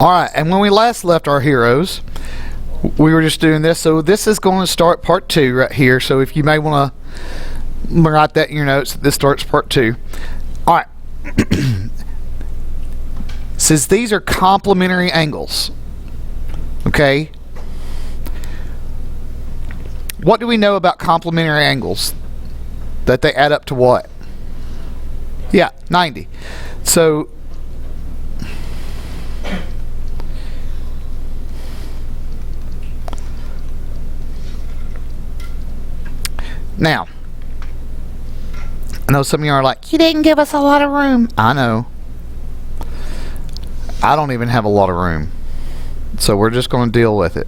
Alright, and when we last left our heroes, we were just doing this. So this is going to start part 2 right here. So if you may want to write that in your notes, this starts part 2. Alright. Says these are complementary angles. Okay. What do we know about complementary angles? That they add up to what? Yeah, 90. So now, I know some of you are like, you didn't give us a lot of room. I know. I don't even have a lot of room. So we're just going to deal with it.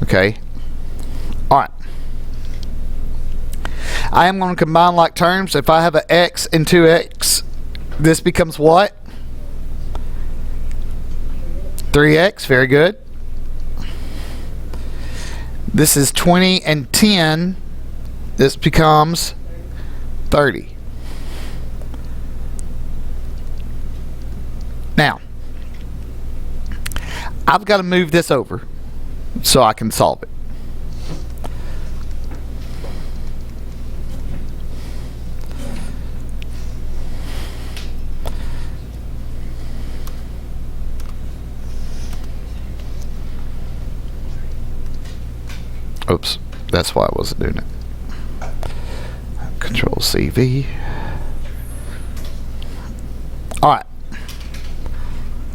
Okay. Alright. I am going to combine like terms. If I have an x and 2x, this becomes what? 3x. Very good. This is 20 and 10. This becomes 30. Now, I've got to move this over so I can solve it. Oops, that's why I wasn't doing it. Control CV. Alright.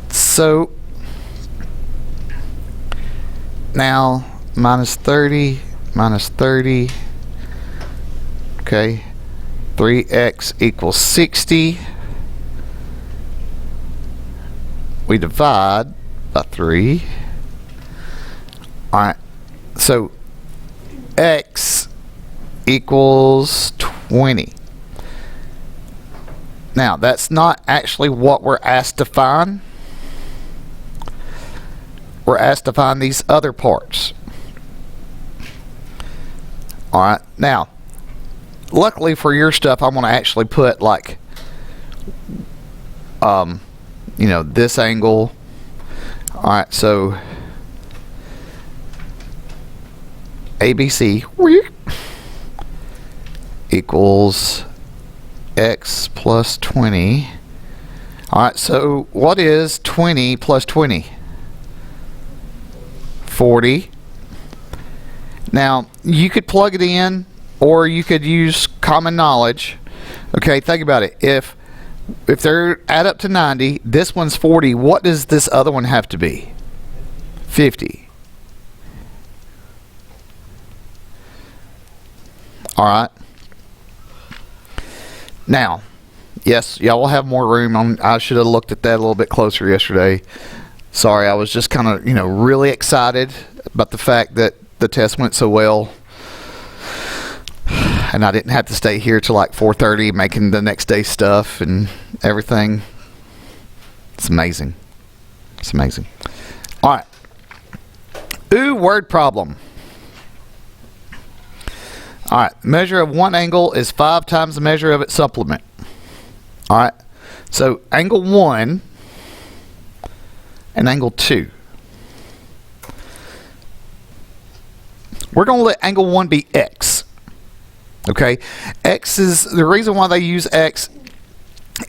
So now minus 30 minus 30. Okay. 3x equals 60. We divide by 3. Alright. So x equals 20. Now, that's not actually what we're asked to find. We're asked to find these other parts. Alright, now, luckily for your stuff, I'm going to actually put like, you know, this angle. Alright, so ABC equals x plus 20. Alright, so what is 20 plus 20? 40. Now, you could plug it in, or you could use common knowledge. Okay, think about it. If they're add up to 90, this one's 40, what does this other one have to be? 50. Alright. Now, yes, y'all will have more room. I should have looked at that a little bit closer yesterday. Sorry, I was just kind of, really excited about the fact that the test went so well. And I didn't have to stay here till like 4:30 making the next day stuff and everything. It's amazing. It's amazing. Alright. Ooh, word problem. Alright, measure of one angle is 5 times the measure of its supplement. Alright, so angle 1 and angle 2. We're going to let angle 1 be x. Okay, x is the reason why they use x.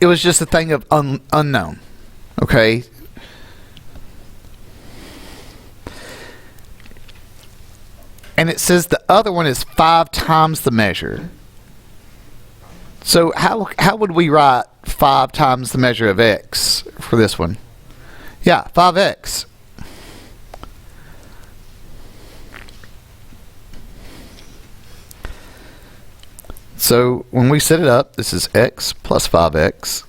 It was just a thing of unknown. Okay. And it says the other one is 5 times the measure. So how would we write 5 times the measure of x for this one? Yeah, 5x. So when we set it up, this is x plus 5x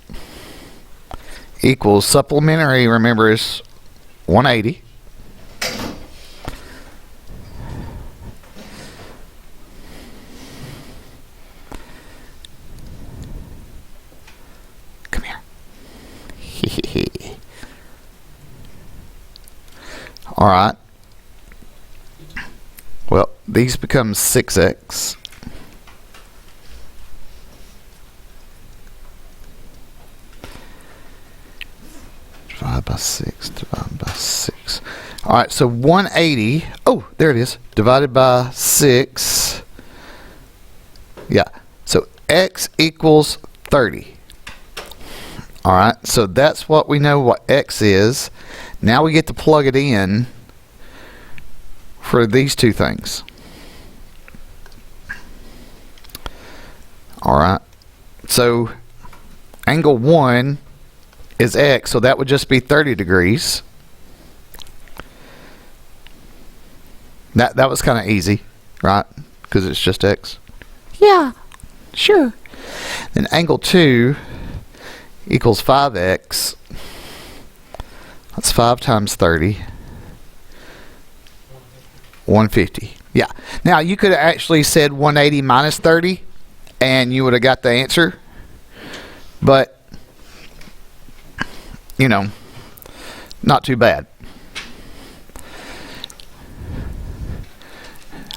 equals supplementary, remember, is 180. Come here. Alright. Well, these become 6x. Divide by 6, divide All right, so 180, oh, there it is, divided by 6. Yeah, so x equals 30. All right, so that's what we know what x is. Now we get to plug it in for these two things. All right, so angle 1 is x, so that would just be 30 degrees. That was kind of easy, right? Because it's just x. Yeah, sure. Then angle 2 equals 5x. That's 5 times 30. 150. Yeah. Now, you could have actually said 180 minus 30, and you would have got the answer. But, you know, not too bad.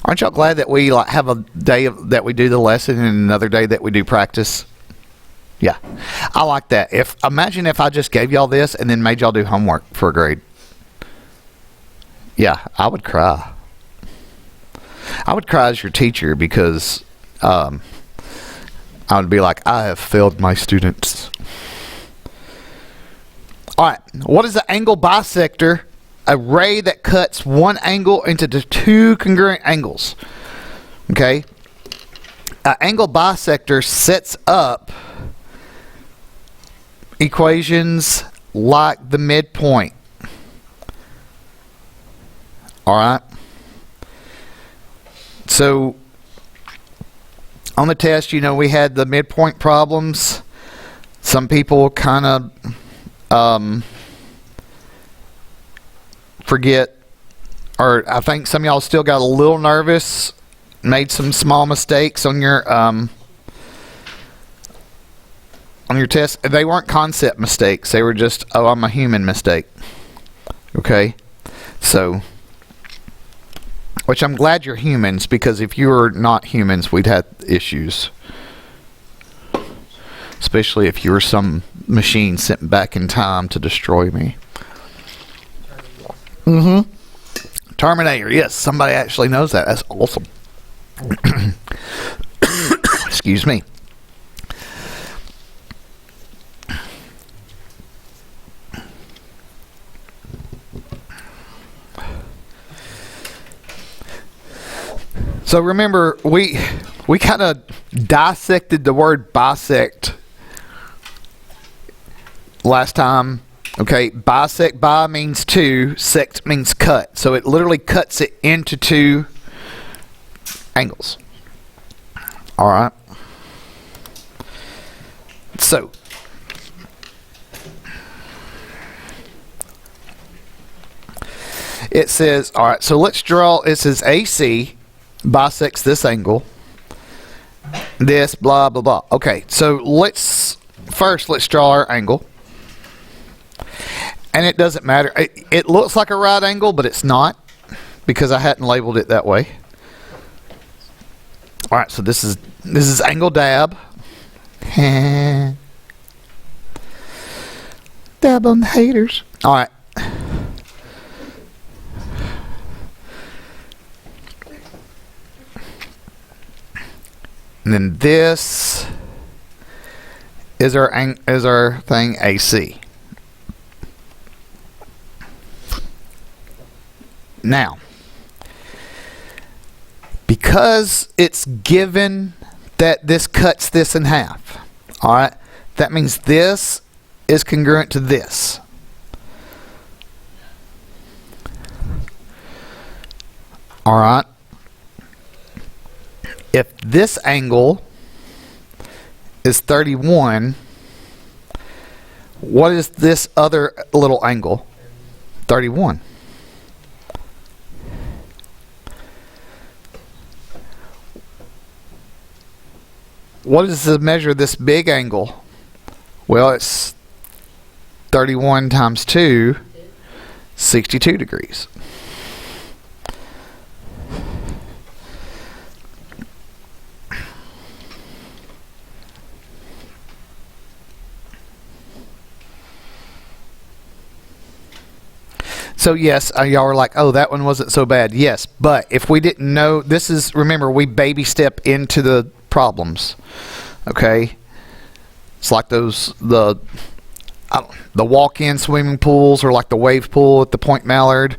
Aren't y'all glad that we have a day that we do the lesson and another day that we do practice? Yeah, I like that. Imagine if I just gave y'all this and then made y'all do homework for a grade. Yeah, I would cry. I would cry as your teacher because I would be like, I have failed my students. All right, what is the angle bisector? A ray that cuts one angle into the two congruent angles. Okay? An angle bisector sets up equations like the midpoint. Alright? So, on the test, you know, we had the midpoint problems. Some people kind of forget, or I think some of y'all still got a little nervous, made some small mistakes on your test. They weren't concept mistakes. They were just, oh, I'm a human mistake. Okay? So, which I'm glad you're humans, because if you were not humans, we'd have issues. Especially if you were some machine sent back in time to destroy me. Terminator, yes, somebody actually knows that. That's awesome. Excuse me. So remember, we kind of dissected the word bisect last time. Okay, bisect, bi means two, sect means cut. So it literally cuts it into two angles. Alright. So, it says, alright, so let's draw, it says AC bisects this angle. This, blah, blah, blah. Okay, so let's draw our angle. And it doesn't matter. It looks like a right angle, but it's not, because I hadn't labeled it that way. All right, so this is angle dab. Dab on the haters. All right. And then this is our thing AC. Now, because it's given that this cuts this in half, all right, that means this is congruent to this. All right. If this angle is 31, what is this other little angle? 31. What is the measure of this big angle? Well, it's 31 times 2, 62 degrees. So yes, y'all are like, oh, that one wasn't so bad. Yes, but if we didn't know, this is, remember, we baby step into the problems. Okay, it's like the walk-in swimming pools, or like the wave pool at the Point Mallard,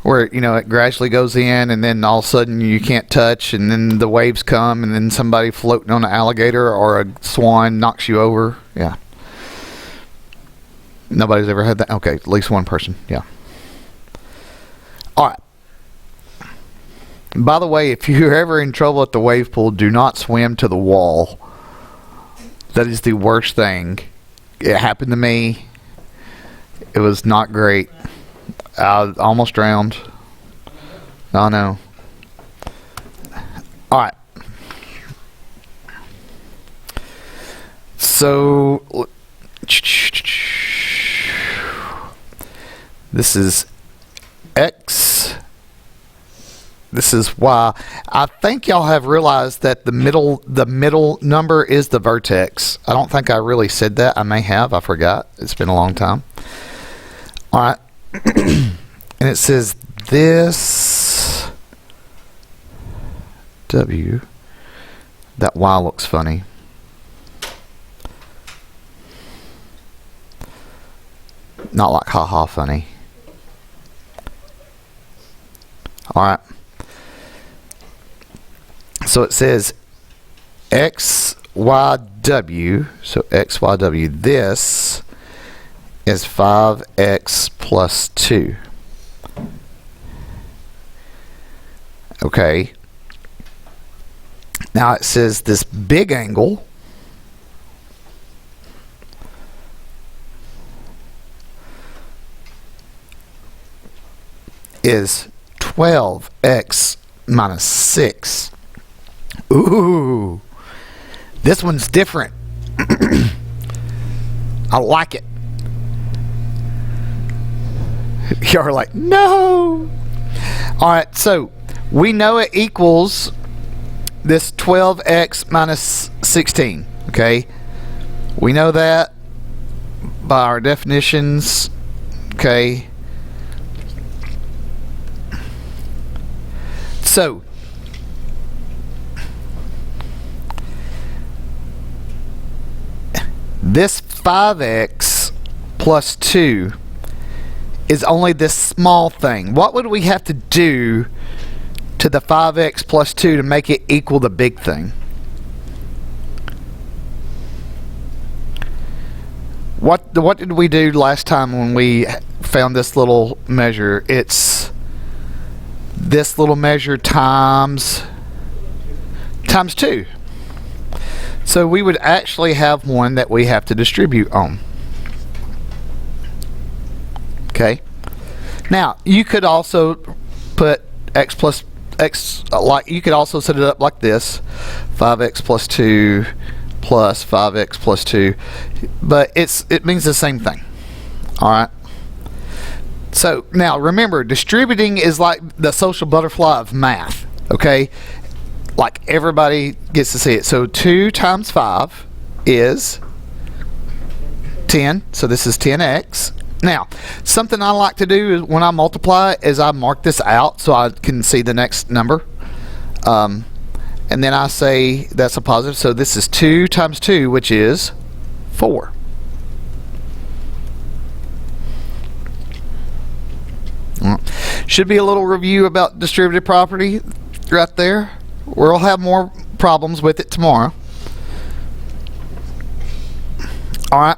where it gradually goes in, and then all of a sudden you can't touch, and then the waves come, and then somebody floating on an alligator or a swan knocks you over. Yeah. Nobody's ever had that? Okay, at least one person. Yeah. All right. By the way, if you're ever in trouble at the wave pool, do not swim to the wall. That is the worst thing. It happened to me. It was not great. I almost drowned. Oh no. All right. So this is X. This is Y. I think y'all have realized that the middle number is the vertex. I don't think I really said that. I may have. I forgot. It's been a long time. All right. And it says this W. That Y looks funny. Not like haha funny. Alright. So it says XYW. So XYW. This is 5x plus 2. Okay. Now it says this big angle is 12x minus 6. Ooh, this one's different. I like it. You're like, no. All right, so we know it equals this 12x minus 16. Okay, we know that by our definitions. Okay. So this 5x plus 2 is only this small thing. What would we have to do to the 5x plus 2 to make it equal the big thing? What did we do last time when we found this little measure? It's this little measure times 2. So we would actually have one that we have to distribute on. Okay. Now you could also put x plus x, like you could also set it up like this: 5x plus 2 plus 5x plus 2, but it means the same thing. All right. So now remember, distributing is like the social butterfly of math. Okay, like everybody gets to see it. So 2 times 5 is 10. So this is 10x. Now, something I like to do is when I multiply is I mark this out so I can see the next number. And then I say that's a positive. So this is 2 times 2, which is 4. Should be a little review about distributive property right there. We'll have more problems with it tomorrow. All right.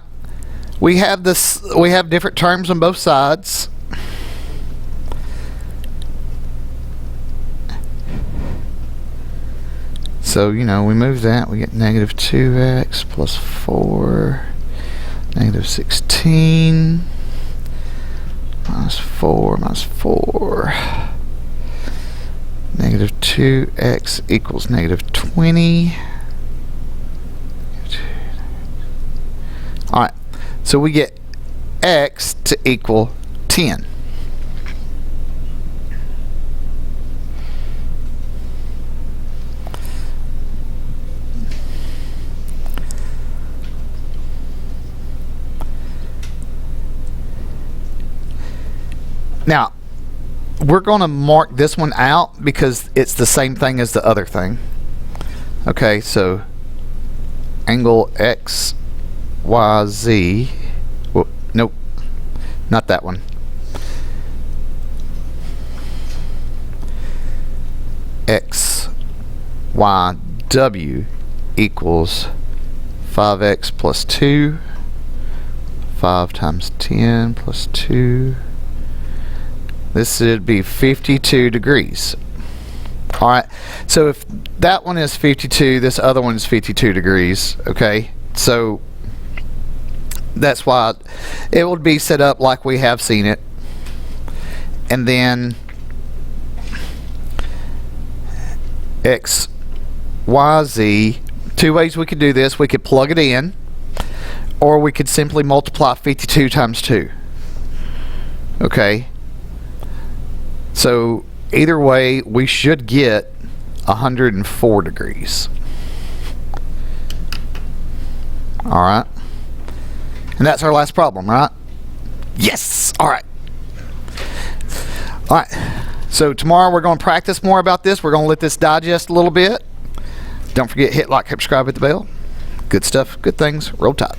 We have different terms on both sides. So, we move that. We get negative 2x plus 4, negative 16. Minus 4 minus 4. Negative 2x equals negative 20. Alright, so we get x to equal 10. Now, we're going to mark this one out because it's the same thing as the other thing. Okay, so angle X, Y, Z. Whoop, nope, not that one. X, Y, W equals 5x plus 2. 5 times 10 plus 2. This should be 52 degrees. Alright, so if that one is 52, this other one is 52 degrees. Okay, so that's why it would be set up like we have seen it. And then X, Y, Z. Two ways we could do this. We could plug it in, or we could simply multiply 52 times 2. Okay, so either way we should get 104 degrees. Alright, and that's our last problem, right? Yes! Alright. Alright, so tomorrow we're going to practice more about this. We're going to let this digest a little bit. Don't forget, hit like, subscribe, hit the bell. Good stuff, good things. Roll Tide.